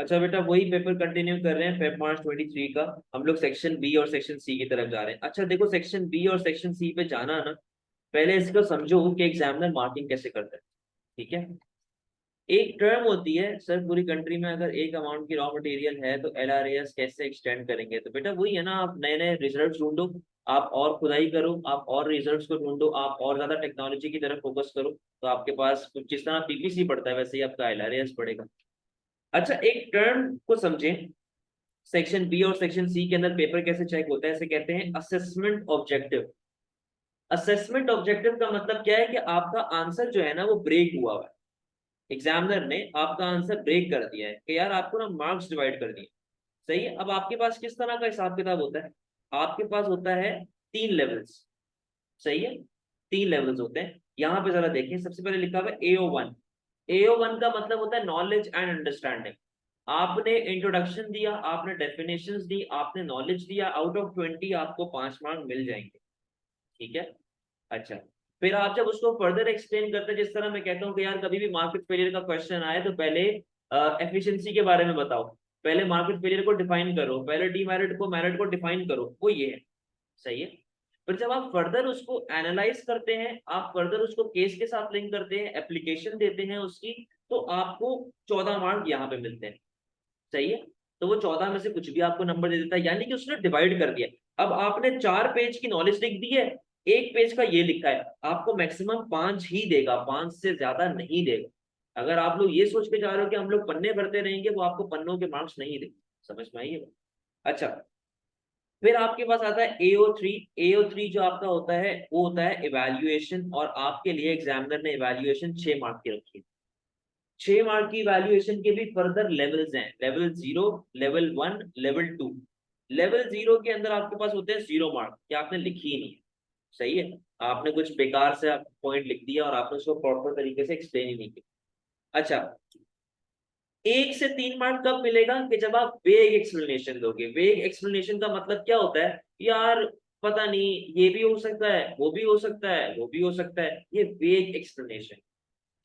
अच्छा बेटा, वही पेपर कंटिन्यू कर रहे हैं फेब मार्च 23 का। हम लोग सेक्शन बी और सेक्शन सी की तरफ जा रहे हैं। अच्छा देखो, सेक्शन बी और सेक्शन सी पे जाना है ना, पहले इसको समझो कि एग्जामिनर मार्किंग कैसे करता है। ठीक है। एक टर्म होती है सर, पूरी कंट्री में अगर एक अमाउंट की रॉ मटेरियल है तो एलआरएस कैसे एक्सटेंड करेंगे। तो बेटा वही है ना, आप नए नए रिजल्ट ढूंढो, आप और खुदाई करो, आप और रिजल्ट्स को ढूंढो, आप और ज्यादा टेक्नोलॉजी की तरफ फोकस करो, तो आपके पास जिस तरह पीपीसी पढ़ता है वैसे ही आपका एलआरएस पड़ेगा। अच्छा, एक टर्म को समझें। सेक्शन बी और सेक्शन सी के अंदर पेपर कैसे चेक होता है, इसे कहते हैं असेसमेंट ऑब्जेक्टिव। असेसमेंट ऑब्जेक्टिव का मतलब क्या है कि आपका आंसर जो है ना वो ब्रेक हुआ हुआ है। एग्जामिनर ने आपका आंसर ब्रेक कर दिया है कि यार आपको ना मार्क्स डिवाइड कर दिए। सही है। अब आपके पास किस तरह का हिसाब किताब होता है? आपके पास होता है 3 लेवल्स। सही है। 3 लेवल्स होते हैं। यहाँ पे जरा देखें, सबसे पहले लिखा हुआ है AO1। AO1 का मतलब होता है नॉलेज एंड अंडरस्टैंडिंग। आपने इंट्रोडक्शन दिया, आपने डेफिनेशंस दी, आपने नॉलेज दिया, आउट ऑफ 20 आपको 5 मार्क मिल जाएंगे। ठीक है। अच्छा, फिर आप जब उसको फर्दर एक्सप्लेन करते हैं, जिस तरह मैं कहता हूँ कि यार कभी भी मार्केट फेलियर का क्वेश्चन आए तो पहले एफिशिएंसी के बारे में बताओ, पहले मार्केट फेलियर को डिफाइन करो, पहले डीमेरिट को मेरिट को डिफाइन करो, वो ये है। सही है। फिर जब आप फर्दर उसको एनालाइज करते हैं, आप फर्दर उसको केस के साथ लिंक करते हैं, एप्लीकेशन देते हैं उसकी, तो आपको 14 मार्क यहाँ पे मिलते हैं। सही है। तो वो 14 में से कुछ भी आपको नंबर दे देता है, यानी कि उसने डिवाइड कर दिया। अब आपने 4 पेज की नॉलेज लिख दी है, 1 पेज का ये लिखा है, आपको मैक्सिमम 5 ही देगा, 5 से ज्यादा नहीं देगा। अगर आप लोग ये सोच के जा रहे हो कि हम लोग पन्ने भरते रहेंगे, वो आपको पन्नों के मार्क्स नहीं देंगे। समझ में आई है? अच्छा, फिर आपके पास आता है AO3। AO3 जो आपका होता है वो होता है इवैल्यूएशन, और आपके लिए एग्जामिनर ने इवैल्यूएशन 6 मार्क की रखी है। 6 मार्क की इवैल्यूएशन के भी फर्दर लेवल्स हैं, लेवल 0, लेवल 1, लेवल 2। लेवल 0 के अंदर आपके पास होते हैं 0 मार्क, कि आपने लिखी ही नहीं है। सही है। आपने कुछ बेकार से पॉइंट लिख दिया और आपने उसको प्रॉपर तरीके से एक्सप्लेन ही नहीं किया। अच्छा, 1 से 3 मार्क कब मिलेगा? कि जब आप वेग एक्सप्लेनेशन दोगे। वेग एक्सप्लेनेशन का मतलब क्या होता है? यार पता नहीं, ये भी हो सकता है, वो भी हो सकता है, वो भी हो सकता है, ये वेग एक्सप्लेनेशन।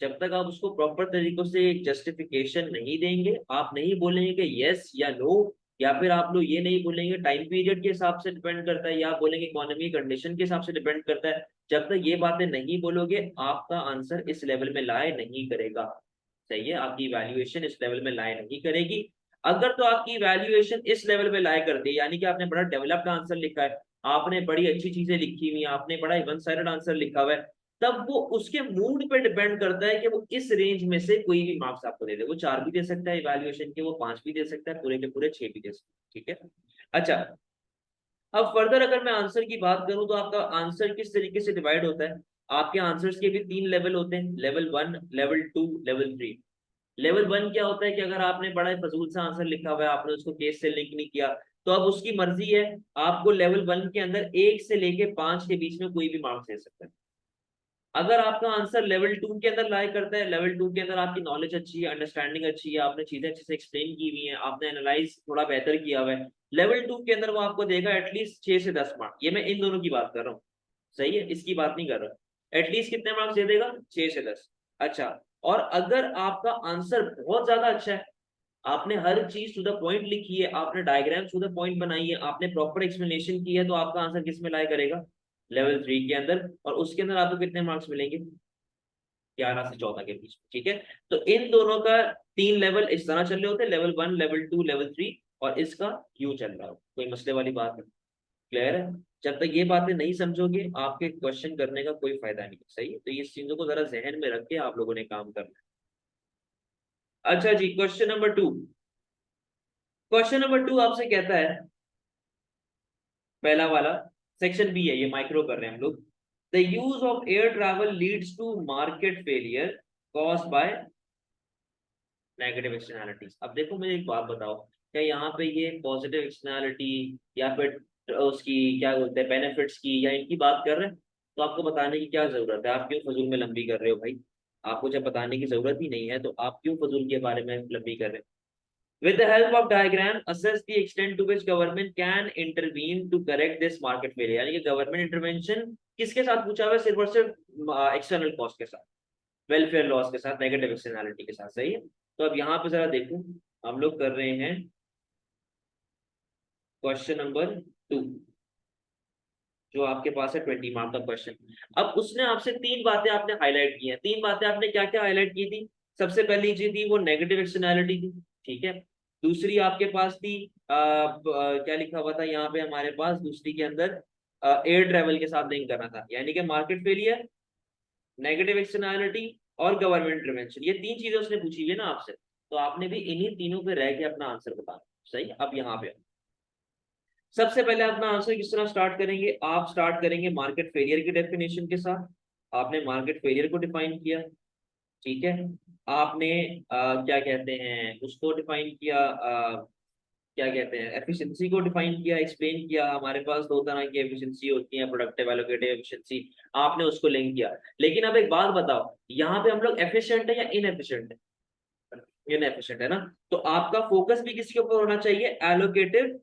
जब तक आप उसको प्रॉपर तरीकों से जस्टिफिकेशन नहीं देंगे, आप नहीं बोलेंगे कि यस या नो, या फिर आप लोग ये नहीं बोलेंगे टाइम पीरियड के हिसाब से डिपेंड करता है, या आप बोलेंगे इकोनॉमी कंडीशन के हिसाब से डिपेंड करता है, जब तक ये बातें नहीं बोलोगे आपका आंसर इस लेवल में लाए नहीं करेगा। सही है। आपकी वैल्यूएशन इस लेवल में लाए नहीं करेगी। अगर तो आपकी वैल्यूएशन इस लेवल में लाए कर दे, यानी कि आपने बड़ा डेवलप्ड आंसर लिखा है, आपने बड़ी अच्छी चीजें लिखी हुई, आपने बड़ा वन साइडेड आंसर लिखा हुआ है, तब वो उसके मूड पे डिपेंड करता है कि वो इस रेंज में से कोई भी मार्क्स आपको दे दे। वो 4 भी दे सकता है इवैल्यूएशन के, वो 5 भी दे सकता है, पूरे के पूरे 6 भी दे सकता है। ठीक है। अच्छा, अब फर्दर अगर मैं आंसर की बात करूं तो आपका आंसर किस तरीके से डिवाइड होता है? आपके आंसर्स के भी 3 लेवल होते हैं, लेवल 1, लेवल 2, लेवल 3। लेवल 1 क्या होता है कि अगर आपने बड़ा ही फजूल सा आंसर लिखा हुआ है, आपने उसको केस से लिंक नहीं किया, तो अब उसकी मर्जी है, आपको लेवल 1 के अंदर 1 से लेके 5 के बीच में कोई भी मार्क्स दे सकता है। अगर आपका आंसर लेवल 2 के अंदर लाई करता है, लेवल 2 के अंदर आपकी नॉलेज अच्छी है, अंडरस्टैंडिंग अच्छी है, आपने चीजें अच्छे से एक्सप्लेन की हुई हैं, आपने एनालाइज थोड़ा बेहतर किया हुआ है, लेवल 2 के अंदर वो आपको देगा एटलीस्ट 6 से 10 मार्क। ये मैं इन दोनों की बात कर रहा हूँ। सही है, इसकी बात नहीं कर रहा। एटलीस्ट कितने मार्क्स दे देगा? 6 से 10। अच्छा, और अगर आपका आंसर बहुत ज्यादा अच्छा है, आपने हर चीज टू द पॉइंट लिखी है, आपने डायग्राम टू द पॉइंट बनाई है, आपने प्रॉपर एक्सप्लेनेशन की है, तो आपका आंसर किस में लाई करेगा? लेवल 3 के अंदर। और उसके अंदर आपको कितने मार्क्स मिलेंगे? 11 से 14 के बीच में। ठीक है। तो इन दोनों का 3 लेवल इस तरह चल रहे होते हैं, लेवल 1, लेवल 2, लेवल 3, और इसका यूं चल रहा हो। कोई मसले वाली बात नहीं। क्लियर है? जब तक ये बातें नहीं समझोगे आपके क्वेश्चन करने का कोई फायदा नहीं है। सही है। तो ये चीजों को जरा जहन में रख के आप लोगों ने काम करना है। अच्छा जी, क्वेश्चन नंबर 2। क्वेश्चन नंबर 2 आपसे कहता है, पहला वाला सेक्शन बी है, ये माइक्रो कर रहे हैं हम लोग। The use of air travel leads to market failure cause by negative externalities. अब देखो मुझे एक बात बताओ, क्या यहाँ पे ये पॉजिटिव एक्सटर्नैलिटी या फिर उसकी क्या बोलते हैं बेनिफिट्स की या इनकी बात कर रहे हैं? तो आपको बताने की क्या जरूरत है? आप क्यों फजूल में लंबी कर रहे हो भाई? आपको जब बताने की जरूरत ही नहीं है तो आप क्यों फजूल के बारे में लंबी कर रहे हैं? With the help of diagram, assess the extent to which government can intervene to correct this market failure। यानी कि गवर्नमेंट इंटरवेंशन किसके साथ पूछा हुआ है? सिर्फ और सिर्फ एक्सटर्नल कॉस्ट के साथ, वेलफेयर लॉस के साथ, नेगेटिव एक्सटर्नैलिटी के साथ। सही है। तो अब यहाँ पे जरा देखो, हम लोग कर रहे हैं क्वेश्चन नंबर 2, जो आपके पास है 20 मार्क का क्वेश्चन। अब उसने आपसे तीन बातें आपने हाईलाइट की हैं। तीन बातें आपने क्या क्या हाईलाइट की थी? सबसे पहली चीज थी वो नेगेटिव एक्सटर्नैलिटी थी, ठीक है। दूसरी आपके पास थी क्या लिखा हुआ था यहाँ पे हमारे पास, दूसरी के अंदर एयर ट्रेवल के साथ लिंक करना था, यानी कि मार्केट फेलियर, नेगेटिव एक्सटर्नैलिटी और गवर्नमेंट इंटरवेंशन। ये तीन चीजें उसने पूछी हुई है ना आपसे, तो आपने भी इन्हीं तीनों पे रह के अपना आंसर बताना। सही। अब यहाँ पे सबसे पहले अपना आंसर किस तरह स्टार्ट करेंगे? आप स्टार्ट करेंगे मार्केट फेलियर की डेफिनेशन के साथ। आपने मार्केट फेलियर को डिफाइन किया, ठीक है। आपने क्या कहते हैं उसको डिफाइन किया, क्या कहते हैं एफिशिएंसी को डिफाइन किया, एक्सप्लेन किया। हमारे पास दो तरह की एफिशिएंसी होती है, प्रोडक्टिव एलोकेटिव एफिशिएंसी। आपने उसको लिंक किया। लेकिन अब एक बात बताओ, यहाँ पे हम लोग एफिशिएंट है या इनएफिशिएंट है? इनएफिशिएंट है ना। तो आपका फोकस भी किसके ऊपर होना चाहिए? एलोकेटिव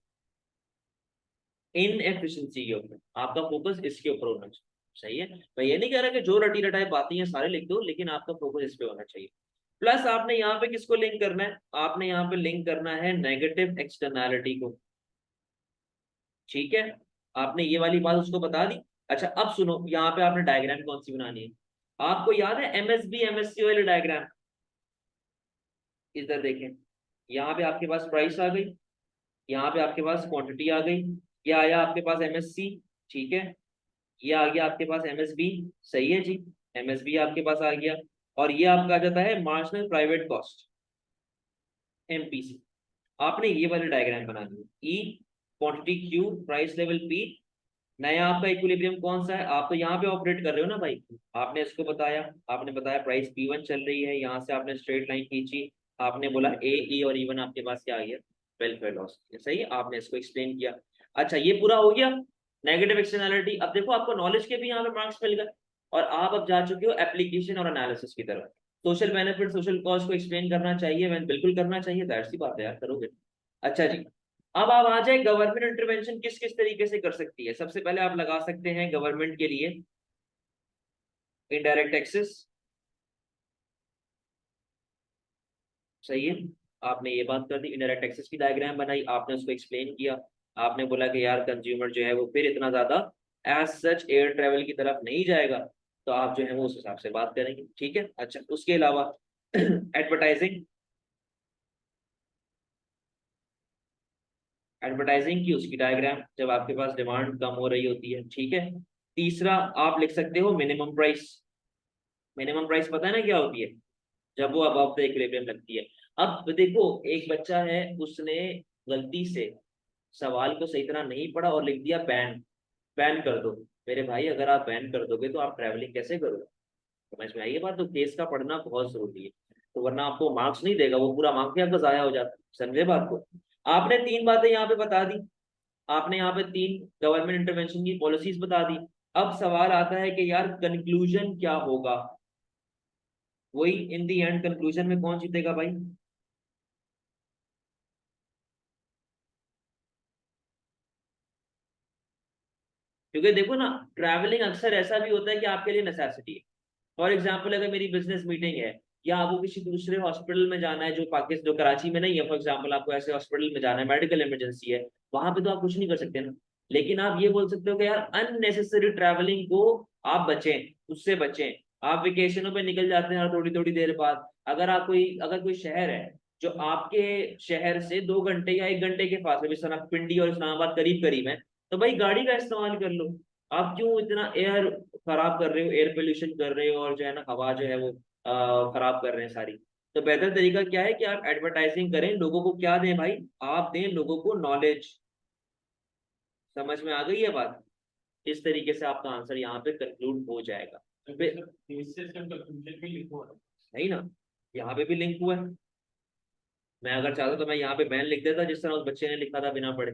इनएफिशिएंसी के ऊपर। आपका फोकस इसके ऊपर होना चाहिए। सही है। मैं ये नहीं कह रहा कि जो रटी रटाई बातें हैं सारे लिख दो, लेकिन आपका फोकस इस पे होना चाहिए। प्लस आपने यहाँ पे किसको लिंक करना है? आपने यहाँ पे लिंक करना है नेगेटिव एक्सटर्नैलिटी को, ठीक है। आपने ये वाली बात उसको बता दी। अच्छा अब सुनो, यहाँ पे आपने डायग्राम कौन सी बनानी है? आपको याद है एमएसबी एमएससी वाली डायग्राम? इधर देखें, यहाँ पे आपके पास प्राइस आ गई, यहाँ पे आपके पास क्वांटिटी आ गई, ये आया आपके पास एमएससी, ठीक है। ये आ गया आपके पास एमएसबी, सही है जी। एमएसबी आपके पास आ गया। और ये आपका आ जाता है मार्जिनल प्राइवेट कॉस्ट, एमपीसी। आपने ये वाली डायग्राम बनानी है। E quantity Q price level P. नया आपका इक्विलिब्रियम कौन सा है? आप तो यहाँ पे ऑपरेट कर रहे हो ना भाई। आपने इसको बताया, आपने बताया प्राइस P1 चल रही है, यहाँ से आपने स्ट्रेट लाइन खींची। आपने बोला ए ई और इवन आपके पास क्या आ गया? Welfare loss. सही है, आपने इसको एक्सप्लेन किया। अच्छा ये पूरा हो गया नेगेटिव एक्सटर्नैलिटी। अब देखो आपको नॉलेज के भी यहाँ पे मार्क्स मिल गए, और आप अब जा चुके हो एप्लीकेशन और एनालिसिस की तरफ। सोशल बेनिफिट सोशल कॉस्ट को एक्सप्लेन करना चाहिए, मैं बिल्कुल करना चाहिए, दैट्स सी बात है यार, करोगे। अच्छा जी, अब आप आ जाए गवर्नमेंट इंटरवेंशन किस किस तरीके से कर सकती है। सबसे पहले आप लगा सकते हैं गवर्नमेंट के लिए इनडायरेक्ट टैक्सेस, सही है। आपने ये बात कर दी, इनडायरेक्ट टैक्सेस की डायग्राम बनाई, आपने उसको एक्सप्लेन किया। आपने बोला कि यार कंज्यूमर जो है वो फिर इतना ज्यादा एज सच एयर ट्रेवल की तरफ नहीं जाएगा, तो आप जो है वो उस हिसाब से बात करेंगे, ठीक है। अच्छा उसके अलावा एडवर्टाइजिंग, एडवर्टाइजिंग की उसकी डायग्राम, जब आपके पास डिमांड कम हो रही होती है, ठीक है। तीसरा आप लिख सकते हो मिनिमम प्राइस। मिनिमम प्राइस पता है ना क्या होती है? जब वो अबव द इक्विलिब्रियम लगती है। अब देखो एक बच्चा है, उसने गलती से सवाल को सही तरह नहीं पढ़ा और लिख दिया बैन, बैन कर दो। मेरे भाई अगर आप बैन कर दोगे तो आप ट्रैवलिंग कैसे करोगे? समझ में आई ये बात? तो केस का पढ़ना बहुत जरूरी है, तो वरना आपको मार्क्स नहीं देगा, वो पूरा मार्क्स ही आपका जाया हो जाता है। समझे बात को? आपने तीन बातें यहाँ पे बता दी, आपने यहाँ पे तीन गवर्नमेंट इंटरवेंशन की पॉलिसीज बता दी। अब सवाल आता है कि यार कंक्लूजन क्या होगा? वही इन दी एंड कंक्लूजन में कौन जीतेगा भाई? क्योंकि देखो ना, ट्रैवलिंग अक्सर ऐसा भी होता है कि आपके लिए नेसेसिटी है। फॉर एग्जाम्पल अगर मेरी बिजनेस मीटिंग है, या आपको किसी दूसरे हॉस्पिटल में जाना है जो पाकिस्तान जो कराची में नहीं है, फॉर एग्जाम्पल आपको ऐसे हॉस्पिटल में जाना है, मेडिकल इमरजेंसी है, वहां पे तो आप कुछ नहीं कर सकते ना। लेकिन आप ये बोल सकते हो कि यार अननेसेसरी ट्रैवलिंग को आप बचें, उससे बचें। आप वेकेशनों पे निकल जाते हैं हर थोड़ी थोड़ी देर बाद। अगर कोई शहर है जो आपके शहर से 2 घंटे या 1 घंटे के फासले में, जैसे पिंडी और इस्लामाबाद करीब करीब है, तो भाई गाड़ी का इस्तेमाल कर लो। आप क्यों इतना एयर खराब कर रहे हो, एयर पोल्यूशन कर रहे हो, और जो है ना हवा जो है वो खराब कर रहे हैं सारी। तो बेहतर तरीका क्या है कि आप एडवर्टाइजिंग करें, लोगों को क्या दें भाई? आप दें लोगों को नॉलेज। समझ में आ गई है बात? इस तरीके से आपका आंसर यहाँ पे कंक्लूड हो जाएगा। नहीं ना, यहाँ पे भी लिंक हुआ है। मैं अगर चाहता तो मैं यहाँ पे बैन लिख देता जिस तरह उस बच्चे ने लिखा था बिना पढ़े।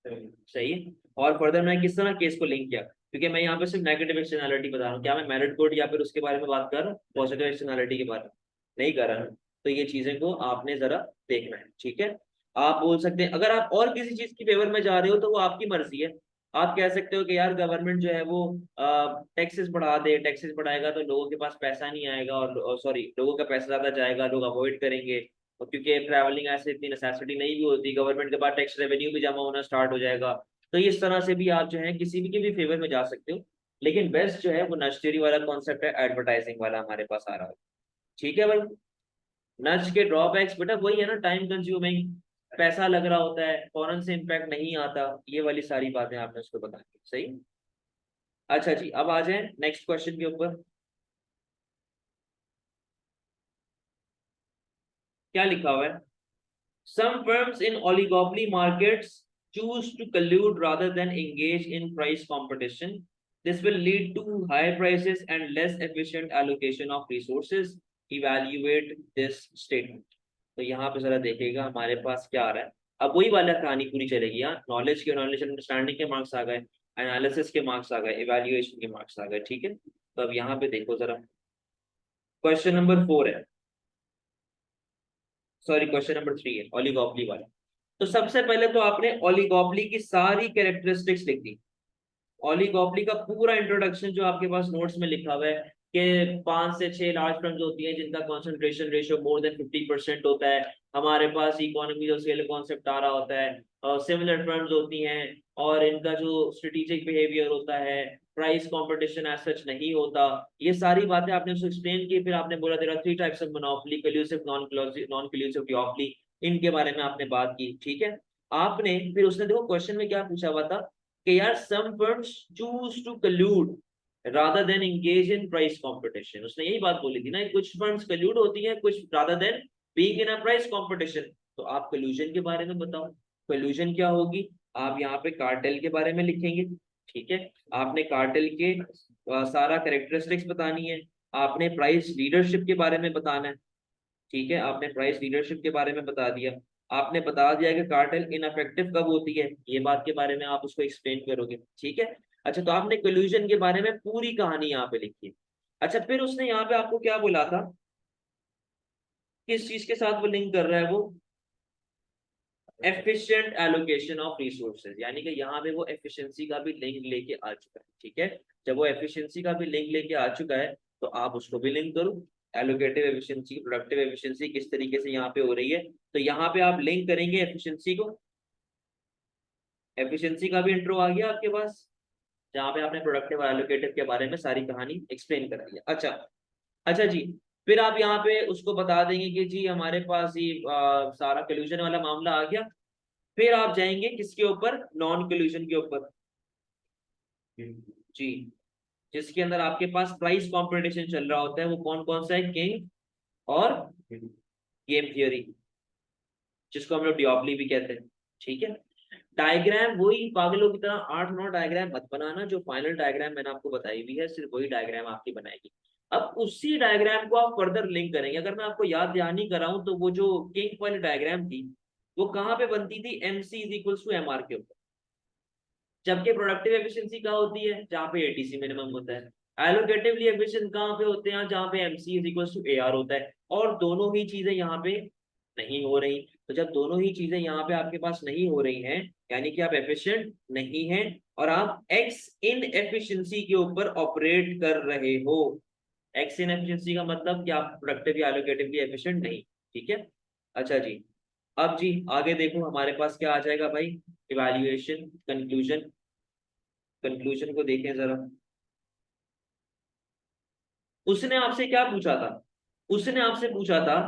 सही है। और फर्दर मैं किस तरह केस को लिंक किया, क्योंकि मैं यहाँ पे सिर्फ नेगेटिव एक्सटर्नैलिटी बता रहा हूँ, क्या मैं मेरिट कोड या फिर उसके बारे में बात कर रहा हूँ पॉजिटिव एक्सटर्नैलिटी के बारे में? नहीं कर रहा हूँ। तो ये चीजें को आपने जरा देखना है, ठीक है। आप बोल सकते हैं अगर आप और किसी चीज की फेवर में जा रहे हो तो वो आपकी मर्जी है। आप कह सकते हो कि यार गवर्नमेंट जो है वो टैक्सेस बढ़ा दे, टैक्सेस बढ़ाएगा तो लोगों के पास पैसा नहीं आएगा, और सॉरी लोगों का पैसा ज्यादा जाएगा, लोग अवॉइड करेंगे और क्योंकि ट्रैवलिंग ऐसे इतनी नेसेसिटी नहीं भी होती, गवर्नमेंट के पास टैक्स रेवेन्यू भी जमा होना स्टार्ट हो जाएगा। तो इस तरह से भी आप जो है किसी भी के भी फेवर में जा सकते हो। लेकिन बेस्ट जो है वो नर्सरी वाला कॉन्सेप्ट है, एडवर्टाइजिंग वाला हमारे पास आ रहा है। ठीक है भाई। नर्स के ड्रॉबैक्स बेटा वही है ना, टाइम कंज्यूमिंग, पैसा लग रहा होता है, फौरन से इम्पैक्ट नहीं आता, ये वाली सारी बातें आपने उसको बताई। सही। अच्छा जी, अब आ जाए नेक्स्ट क्वेश्चन के ऊपर। क्या लिखा हुआ है? Some firms in oligopoly markets choose to collude rather than engage in price competition. This will lead to high prices and less efficient allocation of resources. Evaluate this statement. तो यहाँ पे जरा देखिएगा हमारे पास क्या आ रहा है। अब वही वाला कहानी पूरी चलेगी। यहाँ नॉलेज अंडरस्टैंडिंग के मार्क्स आ गए, एनालिसिस के मार्क्स आ गए, इवेल्युएशन के मार्क्स आ गए। ठीक है, तो अब यहाँ पे देखो जरा, क्वेश्चन नंबर 4 है, सॉरी क्वेश्चन नंबर 3 है, ओलिगोपोली वाला। तो सबसे पहले तो आपने ओलिगोपोली की सारी कैरेक्टरिस्टिक्स लिख दी। ओलिगोपोली का पूरा इंट्रोडक्शन जो आपके पास नोट्स में लिखा हुआ है कि 5 से 6 लार्ज फर्म्स होती हैं जिनका कंसंट्रेशन रेशियो मोर देन 50% होता है। हमारे पास इकोनॉमी ऑफ स्केल कॉन्सेप्ट आ रहा होता है, और सिमिलर फर्म्स होती हैं, और इनका जो स्ट्रेटेजिक बिहेवियर होता है, प्राइस कंपटीशन एज सच नहीं होता। ये सारी बातें आपने उसको एक्सप्लेन की। फिर आपने बोला there are 3 types of monopoly, collusive, non collusive, duopoly, इनके बारे में आपने बात की। ठीक है, आपने फिर उसने देखो क्वेश्चन में क्या पूछा हुआ था कि यार some firms choose to collude rather than engage in price competition. उसने यही बात बोली थी ना, कुछ फर्म्स कल्यूड होती हैं, कुछ rather than being in a price competition. तो आप कल्यूजन के बारे में बताओ, कल्यूजन क्या होगी? आप यहाँ पे कार्टेल के बारे में लिखेंगे। ठीक है, आपने कार्टेल के सारा कैरेक्टरिस्टिक्स बतानी है, आपने प्राइस लीडरशिप के बारे में बताना है। ठीक है, आपने प्राइस लीडरशिप के बारे में बता दिया, आपने बता दिया कि कार्टेल इनफेक्टिव कब होती है, ये बात के बारे में आप उसको एक्सप्लेन करोगे। ठीक है। अच्छा, तो आपने कोल्यूजन के बारे में पूरी कहानी यहाँ पे लिखी है। अच्छा, फिर उसने यहाँ पे आपको क्या बोला था, किस चीज के साथ वो लिंक कर रहा है वो? एफिशिएंट एलोकेशन ऑफ रिसोर्सेज, यानी कि यहाँ पे वो एफिशिएंसी का भी लिंक लेके आ चुका है। ठीक है, जब वो एफिशिएंसी का भी लिंक लेके आ चुका है तो आप उसको भी लिंक करो। एलोकेटिव एफिशिएंसी, प्रोडक्टिव एफिशिएंसी किस तरीके से यहाँ पे हो रही है, तो यहाँ पे आप लिंक करेंगे एफिशिएंसी को। एफिशिएंसी का भी इंट्रो आ गया आपके पास, जहाँ पे आपने प्रोडक्टिव और एलोकेटिव के बारे में सारी कहानी एक्सप्लेन कर दी है। अच्छा, अच्छा जी, फिर आप यहाँ पे उसको बता देंगे कि जी हमारे पास ये सारा कल्यूजन वाला मामला आ गया। फिर आप जाएंगे किसके ऊपर? नॉन कल्यूजन के ऊपर। जी, जिसके अंदर आपके पास प्राइस कंपटीशन चल रहा होता है, वो कौन कौन सा है? किंग और गेम थियोरी, जिसको हम लोग डिओपली भी कहते हैं। ठीक है, डायग्राम वही पागलों की तरह 8-9 डायग्राम मत बनाना, जो फाइनल डायग्राम मैंने आपको बताई हुई है सिर्फ वही डायग्राम आपकी बनाएगी। अब उसी डायग्राम को आप फर्दर लिंक करेंगे। अगर मैं आपको याद दहानी कराऊं तो वो जो किंग वाली डायग्राम थी वो कहाँ पे बनती थी? MC is equals to MR के ऊपर। जबकि प्रोडक्टिव एफिशिएंसी कहाँ होती है? जहाँ पे ATC मिनिमम होता है। एलोकेटिवली एफिशिएंट कहाँ पे होते हैं? जहाँ पे MC is equals to AR होता है। और दोनों ही चीजें यहाँ पे नहीं हो रही। तो जब दोनों ही चीजें यहाँ पे आपके पास नहीं हो रही हैं, यानी कि आप एफिशिएंट नहीं हैं और आप एक्स इन एफिशिएंसी के ऊपर ऑपरेट कर रहे हो। एक्स इन एफिशिएंसी का मतलब कि आप प्रोडक्टिव या एलोकेटिवली एफिशिएंट नहीं। ठीक है। अच्छा जी, अब जी आगे देखो हमारे पास क्या आ जाएगा भाई? Evaluation, conclusion. कंक्लूजन को देखें जरा, उसने आपसे क्या पूछा था? उसने आपसे पूछा था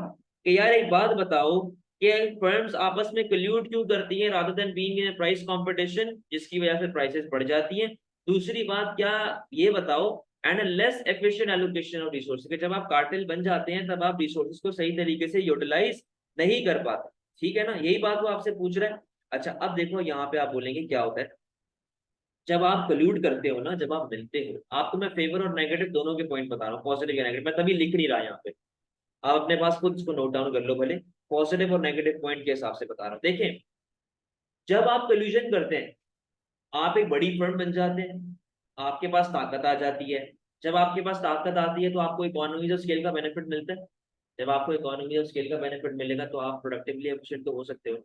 कि यार एक बात बताओ कि फर्म्स आपस में कल्यूड क्यों करती हैं rather than being in price competition, जिसकी वजह से प्राइसेस बढ़ जाती हैं। दूसरी बात क्या, ये बताओ, and less efficient allocation of resources, कि जब आप कार्टेल बन जाते हैं तब आप रिसोर्सेज को सही तरीके से यूटिलाइज नहीं कर पाते। ठीक है ना, यही बात वो आपसे पूछ रहा है। अच्छा, अब देखो यहाँ पे आप बोलेंगे क्या होता है जब आप कल्यूड करते हो ना, जब आप मिलते हो, आपको मैं फेवर और नेगेटिव दोनों के पॉइंट बता रहा हूँ, पॉजिटिव या नेगेटिव, मैं तभी लिख नहीं रहा यहाँ पे, आप अपने पास खुद इसको नोट डाउन कर लो भले। पॉजिटिव और नेगेटिव पॉइंट के हिसाब से बता रहा हूँ। देखें, जब आप कल्यूजन करते हैं आप एक बड़ी फर्म बन जाते हैं, आपके पास ताकत आ जाती है। जब आपके पास ताकत आती है तो आपको इकोनॉमीज ऑफ स्केल का बेनिफिट मिलता है। जब आपको इकोनॉमी ऑफ स्केल का बेनिफिट मिलेगा तो आप प्रोडक्टिवली एफिशिएंट तो हो सकते हो,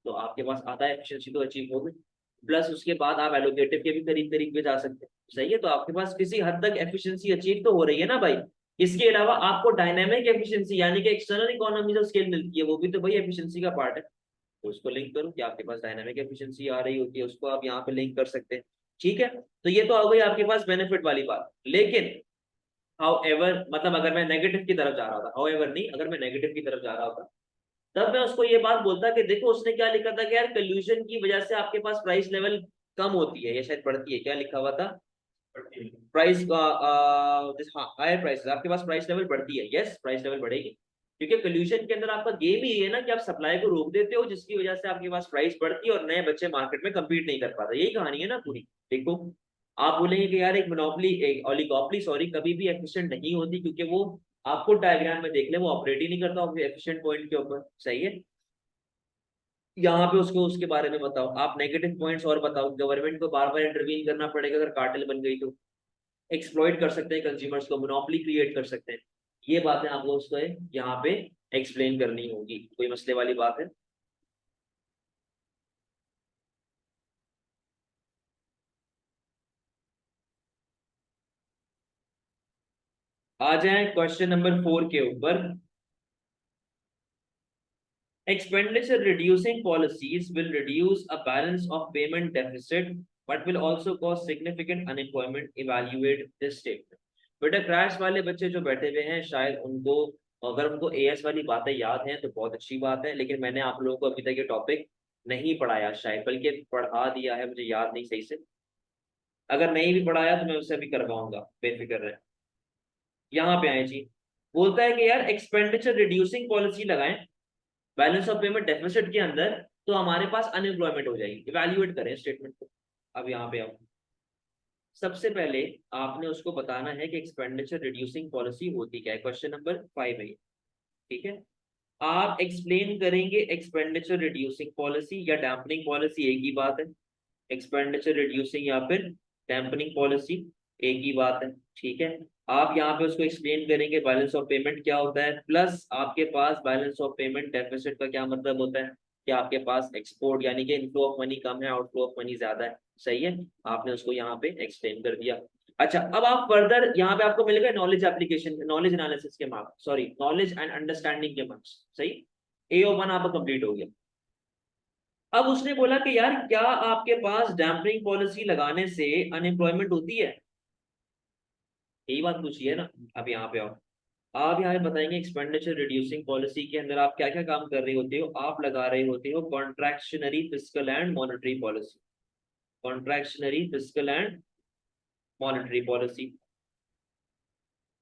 तो आपके पास आधा एफिशिएंसी तो अचीव होगी। प्लस उसके बाद आप एलोकेटिव के भी करीब करीब पे जा सकते हैं। सही है, तो आपके पास किसी हद तक एफिशिएंसी अचीव तो हो रही है ना भाई। इसके अलावा आपको डायनेमिक एफिशिएंसी यानी कि एक्सटर्नल इकोनॉमीज ऑफ स्केल मिलती है, वो भी तो भाई एफिशिएंसी का पार्ट है। तो उसको लिंक करो कि आपके पास डायनामिक एफिशिएंसी आ रही होती है, उसको आप यहाँ पे लिंक कर सकते हैं। ठीक है, तो ये तो आ गई आपके पास बेनिफिट वाली बात। लेकिन हाउ एवर, मतलब अगर मैं नेगेटिव की तरफ जा रहा था, हाउ एवर नहीं, अगर मैं नेगेटिव की तरफ जा रहा होता तब मैं उसको ये बात बोलता कि देखो उसने क्या लिखा था कि यार कल्यूजन की वजह से आपके पास प्राइस लेवल कम होती है या शायद बढ़ती है, क्या लिखा हुआ था, प्राइस हाँ हायर प्राइस आपके पास प्राइस लेवल बढ़ती है, यस प्राइस लेवल बढ़ेगी, क्योंकि कल्यूजन के अंदर आपका गेम ही ये है ना कि आप सप्लाई को रोक देते हो, जिसकी वजह से आपके पास प्राइस बढ़ती है और नए बच्चे मार्केट में कम्पीट नहीं कर पाते, यही कहानी है ना पूरी। देखो आप बोलेंगे कि यार एक मोनोपोली, एक ओलिगोपोली सॉरी, कभी भी एफिशिएंट नहीं होती, क्योंकि वो आपको डायग्राम में देख ले वो ऑपरेट ही नहीं करता एफिशिएंट पॉइंट के ऊपर, सही है। यहाँ पे उसको उसके बारे में बताओ, आप नेगेटिव पॉइंट्स और बताओ, गवर्नमेंट को बार बार इंटरवीन करना पड़ेगा अगर कार्टेल बन गई तो, एक्सप्लॉइट कर सकते हैं कंज्यूमर्स को, मोनोपोली क्रिएट कर सकते हैं, ये बातें आपको उसको यहाँ पे एक्सप्लेन करनी होगी, कोई मसले वाली बात है। आ जाए क्वेश्चन नंबर 4 के ऊपर। Expenditure reducing policies will reduce a balance of payment deficit, but will also cause significant unemployment. Evaluate this statement. बेटा क्रैश वाले बच्चे जो बैठे हुए हैं शायद उनको, अगर उनको एएस वाली बातें याद हैं तो बहुत अच्छी बात है, लेकिन मैंने आप लोगों को अभी तक ये टॉपिक नहीं पढ़ाया शायद, बल्कि पढ़ा दिया है, मुझे याद नहीं सही से। अगर नहीं भी पढ़ाया तो मैं उससे भी करवाऊंगा, बेफिक्र रहे। यहाँ पे आए जी, बोलता है कि यार एक्सपेंडिचर रिड्यूसिंग पॉलिसी लगाएं बैलेंस ऑफ पेमेंट डेफिसिट के अंदर, तो हमारे पास अनएम्प्लॉयमेंट हो जाएगी। इवैल्यूएट करें स्टेटमेंट को। अब यहाँ पे आओ, सबसे पहले आपने उसको बताना है कि एक्सपेंडिचर रिड्यूसिंग पॉलिसी होती क्या है, क्वेश्चन नंबर 5 है ये, ठीक है। आप एक्सप्लेन करेंगे एक्सपेंडिचर रिड्यूसिंग पॉलिसी या डैम्पनिंग पॉलिसी, एक ही बात है। एक्सपेंडिचर रिड्यूसिंग या फिर डैम्पनिंग पॉलिसी, एक ही बात है, ठीक है। आप यहाँ पे उसको एक्सप्लेन करेंगे बैलेंस ऑफ पेमेंट क्या होता है, प्लस आपके पास बैलेंस ऑफ पेमेंट डेफिसिट का क्या मतलब होता है कि आपके पास एक्सपोर्ट यानी कि इनफ्लो ऑफ मनी कम है, आउटफ्लो ऑफ मनी ज्यादा है, सही है। आपने उसको यहाँ पे एक्सप्लेन कर दिया। अच्छा, अब आप फर्दर यहाँ पे आपको मिलेगा नॉलेज एप्लीकेशन, नॉलेज एनालिसिस के marks, sorry knowledge and understanding के मार्क्स, सही। AO1 आपका कंप्लीट हो गया। अब उसने बोला कि यार क्या आपके पास डैम्पनिंग पॉलिसी लगाने से अनएम्प्लॉयमेंट होती है, यही बात पूछी है ना। अब यहाँ पे आओ, आप यहाँ पे बताएंगे एक्सपेंडिचर रिड्यूसिंग पॉलिसी के अंदर आप क्या क्या काम कर रहे होते हो, आप लगा रहे होते हो contractionary fiscal and monetary policy, contractionary fiscal and monetary policy.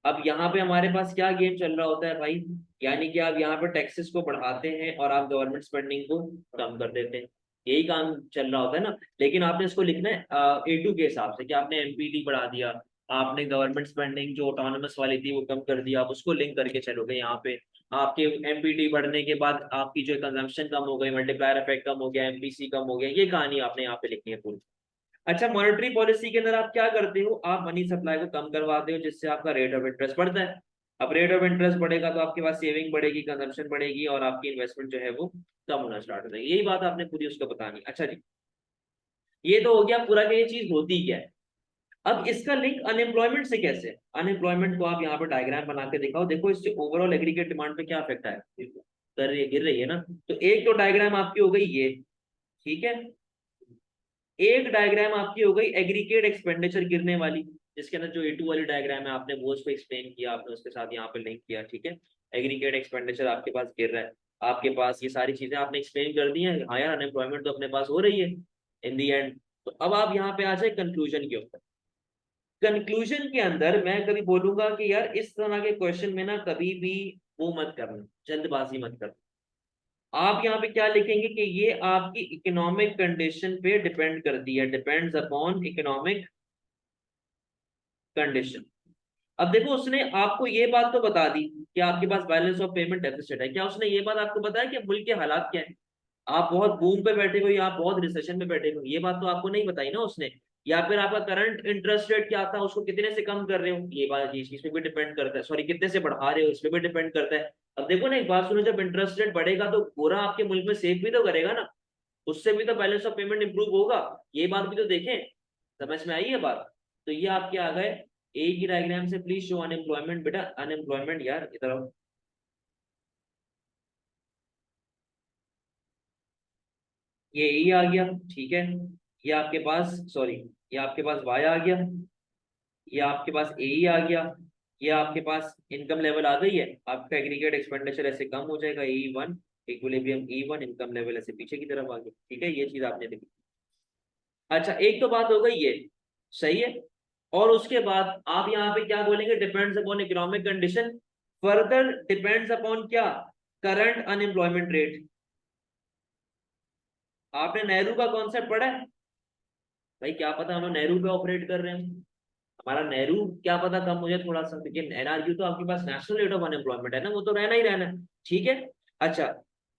अब यहाँ पे हमारे पास क्या गेम चल रहा होता है भाई, यानी कि आप यहाँ पे टैक्सेस को बढ़ाते हैं और आप गवर्नमेंट स्पेंडिंग को कम कर देते हैं, यही काम चल रहा होता है ना। लेकिन आपने इसको लिखना है A2 के हिसाब से कि आपने एमपीडी बढ़ा दिया, आपने गवर्नमेंट स्पेंडिंग जो ऑटोनमस वाली थी वो कम कर दिया, आप उसको लिंक करके चलोगे यहाँ पे। आपके एमपीडी बढ़ने के बाद आपकी जो कंजम्पशन कम हो गई, मल्टीप्लायर इफेक्ट कम हो गया, एमपीसी कम हो गया, ये कहानी आपने यहाँ पे लिखनी है पूरी। अच्छा, मॉनेटरी पॉलिसी के अंदर आप क्या करते हो, आप मनी सप्लाई को कम करवाते हो जिससे आपका रेट ऑफ इंटरेस्ट बढ़ता है। अब रेट ऑफ इंटरेस्ट बढ़ेगा तो आपके पास सेविंग बढ़ेगी, कंजम्पशन बढ़ेगी और आपकी इन्वेस्टमेंट जो है वो कम होना स्टार्ट हो जाएगी, यही बात आपने पूरी उसको बतानी। अच्छा जी, ये तो हो गया पूरा कि ये चीज होती क्या है। अब इसका लिंक अनएम्प्लॉयमेंट से कैसे है, अनएम्प्लॉयमेंट को आप यहाँ पे डायग्राम बना के दिखाओ, देखो इससे ओवरऑल एग्रीगेट डिमांड पे क्या इफेक्ट आया, कर रही है, गिर रही है ना। तो एक तो डायग्राम आपकी हो गई ये, ठीक है। एक डायग्राम आपकी हो गई एग्रीगेट एक्सपेंडिचर गिरने वाली, जिसके अंदर जो A2 वाली डायग्राम है आपने वो उसको एक्सप्लेन किया, आपने उसके साथ यहाँ पे लिंक किया, ठीक है। एग्रीगेट एक्सपेंडिचर आपके पास गिर रहा है, आपके पास ये सारी चीजें आपने एक्सप्लेन कर दी है, हाँ यार अनएम्प्लॉयमेंट तो अपने पास हो रही है इन दी एंड। तो अब आप यहाँ पे आ जाए कंक्लूजन के ऊपर। कंक्लूजन के अंदर मैं कभी बोलूंगा कि यार इस तरह के क्वेश्चन में ना कभी भी वो मत करना, जल्दबाजी मत करना। आप यहाँ पे क्या लिखेंगे कि ये आपकी इकोनॉमिक कंडीशन पे डिपेंड करती है, डिपेंड्स अपॉन इकोनॉमिक कंडीशन। अब देखो उसने आपको ये बात तो बता दी कि आपके पास बैलेंस ऑफ पेमेंट डेफिसिट है, क्या उसने ये बात आपको बताया कि मुल्क के हालात क्या है, आप बहुत बूम पे बैठे हुए, आप बहुत रिसेशन में बैठे हुए, ये बात तो आपको नहीं बताई ना उसने। या फिर आपका करंट इंटरेस्ट रेट क्या था, उसको कितने से कम कर रहे हो, ये बात ये चीज पे भी डिपेंड करता है, सॉरी कितने से बढ़ा रहे हो इस पे भी डिपेंड करता है। अब देखो ना एक बात सुनो, जब इंटरेस्ट रेट बढ़ेगा तो पूरा आपके मुल्क में सेव भी तो करेगा ना, उससे भी तो बैलेंस ऑफ पेमेंट इंप्रूव होगा, ये बात भी तो देखें। समझ में आई है बात। तो ये आपके आ गए ए की डायग्राम से प्लीज शो अनएम्प्लॉयमेंट। बेटा अनएम्प्लॉयमेंट यार इधर आओ। ये ई आ गया, ठीक है। ये आपके पास सॉरी, ये आपके पास वाई आ गया, ये आपके पास ए ई आ गया, ये आपके पास इनकम लेवल आ गई है। आपका एग्रीगेट एक्सपेंडिचर ऐसे कम हो जाएगा, E one equilibrium E one, income level ऐसे पीछे की तरफ आ गया, ठीक है। ये चीज आपने देखी। अच्छा एक तो बात हो गई ये, सही है। और उसके बाद आप यहाँ पे क्या बोलेंगे, depends upon economic condition, further depends upon क्या, करंट अनएम्प्लॉयमेंट रेट। आपने नेहरू का कॉन्सेप्ट पढ़ा है? भाई क्या पता हम लोग नेहरू पे ऑपरेट कर रहे हैं, हमारा नेहरू क्या पता कम हो जाए थोड़ा सा, लेकिन एनआरक्यू तो आपके पास नेशनल रेट ऑफ अनएम्प्लॉयमेंट है ना, वो तो रहना ही रहना है, ठीक है। अच्छा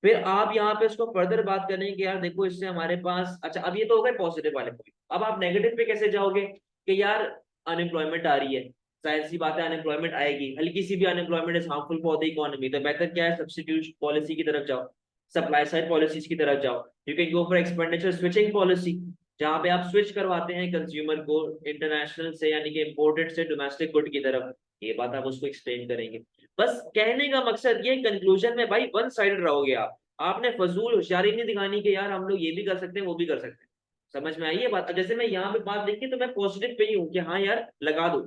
फिर आप यहाँ पे इसको फर्दर बात करें कि यार देखो इससे हमारे पास, अच्छा अब ये तो हो गए पॉजिटिव वाले पॉइंट, अब आप नेगेटिव पे कैसे जाओगे कि यार अनएम्प्लॉयमेंट आ रही है, जाहिर सी बात है अनएम्प्लॉयमेंट आएगी, हल्की सी भी unemployment is harmful for the economy, तो बेहतर क्या है, सब्स्टिट्यूट पॉलिसी की तरफ जाओ, सप्लाई साइड पॉलिसीज की तरफ जाओ। You can go for expenditure switching policy, जहां पे आप स्विच करवाते हैं कंज्यूमर को इंटरनेशनल से यानी कि इम्पोर्टेड से डोमेस्टिक गुड की तरफ। ये बात आप उसको एक्सप्लेन करेंगे। बस कहने का मकसद ये, कंक्लूजन में भाई वन साइडेड रहोगे आप, आपने फजूल होशियारी नहीं दिखानी कि यार हम लोग ये भी कर सकते हैं वो भी कर सकते हैं। समझ में आई ये बात? जैसे मैं यहाँ पे बात देखी तो मैं पॉजिटिव पे ही हूँ कि हाँ यार लगा दो,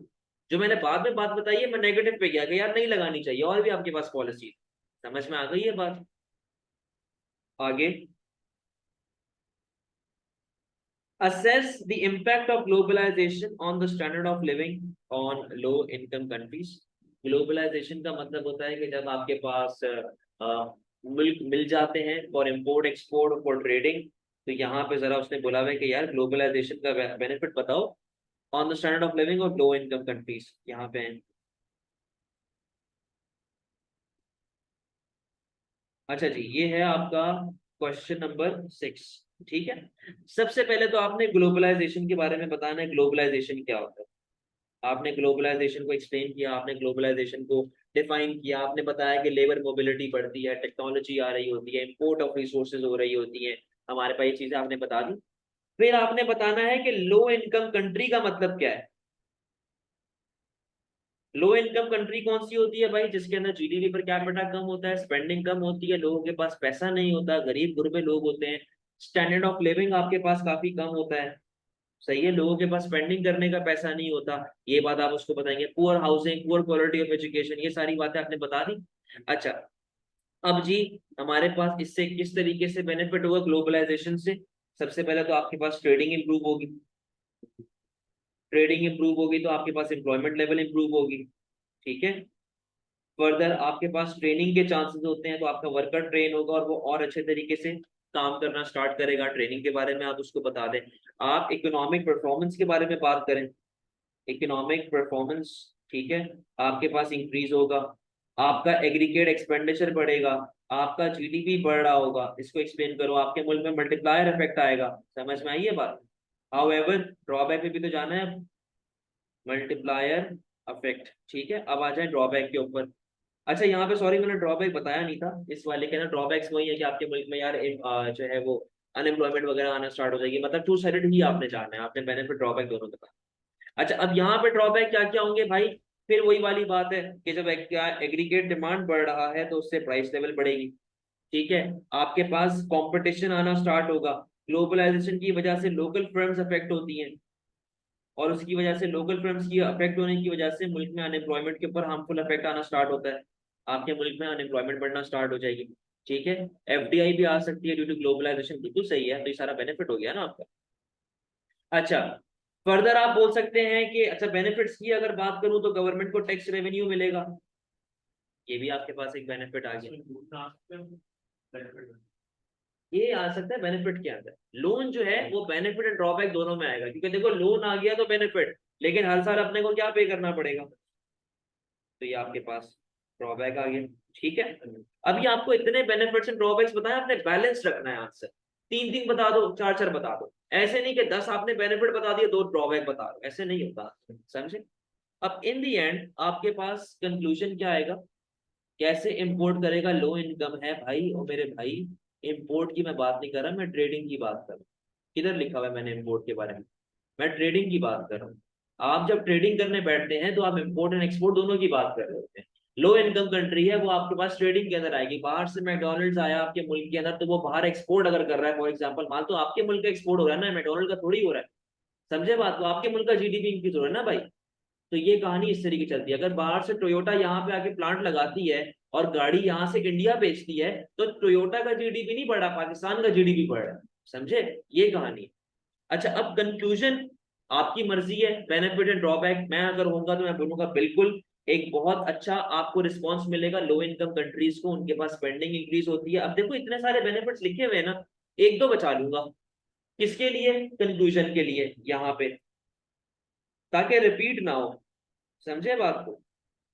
जो मैंने बाद में बात बताई है मैं नेगेटिव पे गया कि यार नहीं लगानी चाहिए, और भी आपके पास पॉलिसी। समझ में आ गई ये बात? आगे, assess the impact of globalization on the standard of living on low income countries। Globalisation का मतलब होता है कि जब आपके पास मुल्क मिल जाते हैं for import export for trading, तो यहाँ पे जरा उसने बोला हुआ है कि यार ग्लोबलाइजेशन का बेनिफिट बताओ on the standard of living of low income countries, यहाँ पे है। अच्छा जी, ये है आपका क्वेश्चन नंबर 6, ठीक है। सबसे पहले तो आपने ग्लोबलाइजेशन के बारे में बताना है, ग्लोबलाइजेशन क्या होता है। आपने ग्लोबलाइजेशन को एक्सप्लेन किया, आपने ग्लोबलाइजेशन को डिफाइन किया, आपने बताया कि लेबर मोबिलिटी बढ़ती है, टेक्नोलॉजी आ रही होती है, इंपोर्ट ऑफ रिसोर्सेज हो रही होती है हमारे पास, ये चीजें आपने बता दी। फिर आपने बताना है कि लो इनकम कंट्री का मतलब क्या है। लो इनकम कंट्री कौन सी होती है भाई, जिसके अंदर जीडीपी पर कैपिटा कम होता है, स्पेंडिंग कम होती है, लोगों के पास पैसा नहीं होता, गरीब गुरबे लोग होते हैं, स्टैंडर्ड ऑफ लिविंग आपके पास काफी कम होता है, सही है, लोगों के पास स्पेंडिंग करने का पैसा नहीं होता। ये बात आप उसको बताएंगे, poor housing, poor quality of education, ये सारी बातें आपने बता दी। अच्छा अब जी, हमारे पास इससे किस तरीके से बेनिफिट होगा ग्लोबलाइजेशन से। सबसे पहले तो आपके पास ट्रेडिंग इंप्रूव होगी, ट्रेडिंग इंप्रूव होगी तो आपके पास एम्प्लॉयमेंट लेवल इंप्रूव होगी, ठीक है। फर्दर आपके पास ट्रेनिंग के चांसेस होते हैं, तो आपका वर्कर ट्रेन होगा और वो और अच्छे तरीके से काम करना स्टार्ट करेगा। ट्रेनिंग के बारे में आप उसको बता दें। आप इकोनॉमिक परफॉर्मेंस के बारे में बात करें, इकोनॉमिक परफॉर्मेंस, ठीक है, आपके पास इंक्रीज होगा, आपका एग्रीगेट एक्सपेंडिचर बढ़ेगा, आपका जीडीपी बढ़ रहा होगा, इसको एक्सप्लेन करो, आपके मुल्क में मल्टीप्लायर इफेक्ट आएगा। समझ में आई ये बात? हाउएवर ड्रॉबैक पे भी तो जाना है, मल्टीप्लायर इफेक्ट, ठीक है। अब आ जाए ड्रॉबैक के ऊपर। अच्छा यहाँ पे सॉरी मैंने ड्रॉबैक बताया नहीं था इस वाले के ना, ड्रॉबैक्स वही है कि आपके मुल्क में यार जो है वो अनएम्प्लॉयमेंट वगैरह आना स्टार्ट हो जाएगी, मतलब टू साइडेड ही आपने जानना है, आपने बेनिफिट ड्रॉबैक दोनों बताया। अच्छा अब यहाँ पे ड्रॉबैक क्या क्या होंगे भाई, फिर वही वाली बात है कि जब एग्रीगेट डिमांड बढ़ रहा है तो उससे प्राइस लेवल बढ़ेगी, ठीक है। आपके पास कंपटीशन आना स्टार्ट होगा, ग्लोबलाइजेशन की वजह से लोकल फर्म्स अफेक्ट होती हैं, और उसकी वजह से लोकल फर्म्स की अफेक्ट होने की वजह से मुल्क में अनएम्प्लॉयमेंट के ऊपर हार्मफुल अफेक्ट आना स्टार्ट होता है, आपके मुल्क में अनएम्प्लॉयमेंट बढ़ना स्टार्ट हो जाएगी, ठीक है। एफडीआई भी आ सकती है ड्यू टू ग्लोबलाइजेशन, बिल्कुल सही है, तो ये सारा बेनिफिट हो गया ना आपका। अच्छा फर्दर आप बोल सकते हैं कि अच्छा बेनिफिट्स की अगर बात करूं तो गवर्नमेंट को टैक्स रेवेन्यू मिलेगा, ये भी आपके पास एक बेनिफिट आ गया, ये आ सकता है बेनिफिट के अंदर। लोन जो है वो बेनिफिट एंड ड्रॉबैक दोनों में आएगा, क्योंकि देखो लोन आ गया तो बेनिफिट, लेकिन हर साल अपने को क्या पे करना पड़ेगा, तो ये आपके पास ड्रॉबैक आ गया, ठीक है। अभी आपको इतने बेनिफिट्स एंड ड्रॉबैक्स बताया, आपने बैलेंस रखना है आंसर, तीन तीन बता दो, चार चार बता दो, ऐसे नहीं कि 10 आपने बेनिफिट बता दिए 2 ड्रॉबैक बता दो, ऐसे नहीं होता, समझे। अब इन दी एंड आपके पास कंक्लूजन क्या आएगा, कैसे इंपोर्ट करेगा, लो इनकम है भाई और मेरे भाई, इंपोर्ट की मैं बात नहीं कर रहा, मैं ट्रेडिंग की बात कर रहा हूँ। किधर लिखा हुआ है मैंने इंपोर्ट के बारे में, मैं ट्रेडिंग की बात कर रहा हूँ। आप जब ट्रेडिंग करने बैठते हैं तो आप इम्पोर्ट एंड एक्सपोर्ट दोनों की बात कर रहे होते हैं। लो इनकम कंट्री है वो आपके पास ट्रेडिंग के अंदर आएगी, बाहर से मैकडोनल्ड्स आया आपके मुल्क के अंदर तो वो बाहर एक्सपोर्ट अगर कर रहा है फॉर एग्जांपल माल, तो आपके मुल्क का एक्सपोर्ट हो रहा है ना, मैकडोनल्ड का थोड़ी हो रहा है। समझे बात को, आपके मुल्क का जीडीपी इंक्रीज हो रहा है ना भाई। तो ये कहानी इस तरीके चलती है। अगर बाहर से टोयोटा यहाँ पे आके प्लांट लगाती है और गाड़ी यहाँ से इंडिया बेचती है तो टोयोटा का जीडीपी नहीं बढ़ा, पाकिस्तान का जीडीपी बढ़ रहा है। समझे, ये कहानी। अच्छा अब कंक्लूजन आपकी मर्जी है, बेनिफिट एंड ड्रॉबैक। मैं अगर होऊंगा तो मैं बोलूंगा बिल्कुल एक बहुत अच्छा आपको रिस्पांस मिलेगा लो इनकम कंट्रीज को, उनके पास स्पेंडिंग इंक्रीज होती है। अब देखो इतने सारे बेनिफिट्स लिखे हुए हैं ना, एक दो बचा लूंगा। किसके लिए? कंक्लूजन के लिए यहाँ पे, ताकि रिपीट ना हो। समझे बात को,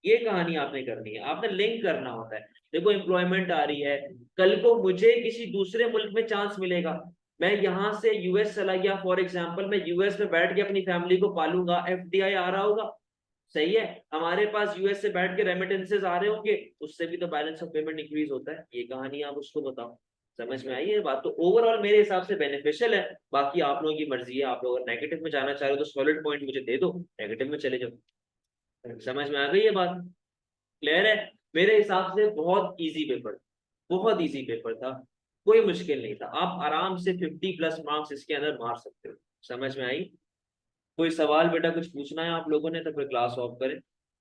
ये कहानी आपने करनी है, आपने लिंक करना होता है। देखो एम्प्लॉयमेंट आ रही है, कल को मुझे किसी दूसरे मुल्क में चांस मिलेगा, मैं यहाँ से यूएस चला गया फॉर एग्जांपल, मैं यूएस में बैठ के अपनी फैमिली को पालूंगा, एफडीआई आ रहा होगा। सही है, हमारे पास यूएस से बैठ के रेमिटेंसेस आ रहे होंगे, उससे भी तो बैलेंस ऑफ पेमेंट इंक्रीज होता है। ये कहानी आप उसको बताओ। समझ में आई है बात? तो ओवरऑल मेरे हिसाब से बेनिफिशियल है। बाकी आप लोगों की मर्जी है, आप लोग अगर नेगेटिव में जाना चाह रहे हो तो सॉलिड पॉइंट मुझे दे दो, नेगेटिव में चले जाओ। समझ में आ गई ये बात? क्लियर है? मेरे हिसाब से बहुत इजी पेपर, बहुत इजी पेपर था, कोई मुश्किल नहीं था। आप आराम से 50+ मार्क्स इसके अंदर मार सकते हो। समझ में आई? कोई सवाल बेटा कुछ पूछना है आप लोगों ने तो फिर क्लास ऑफ करें।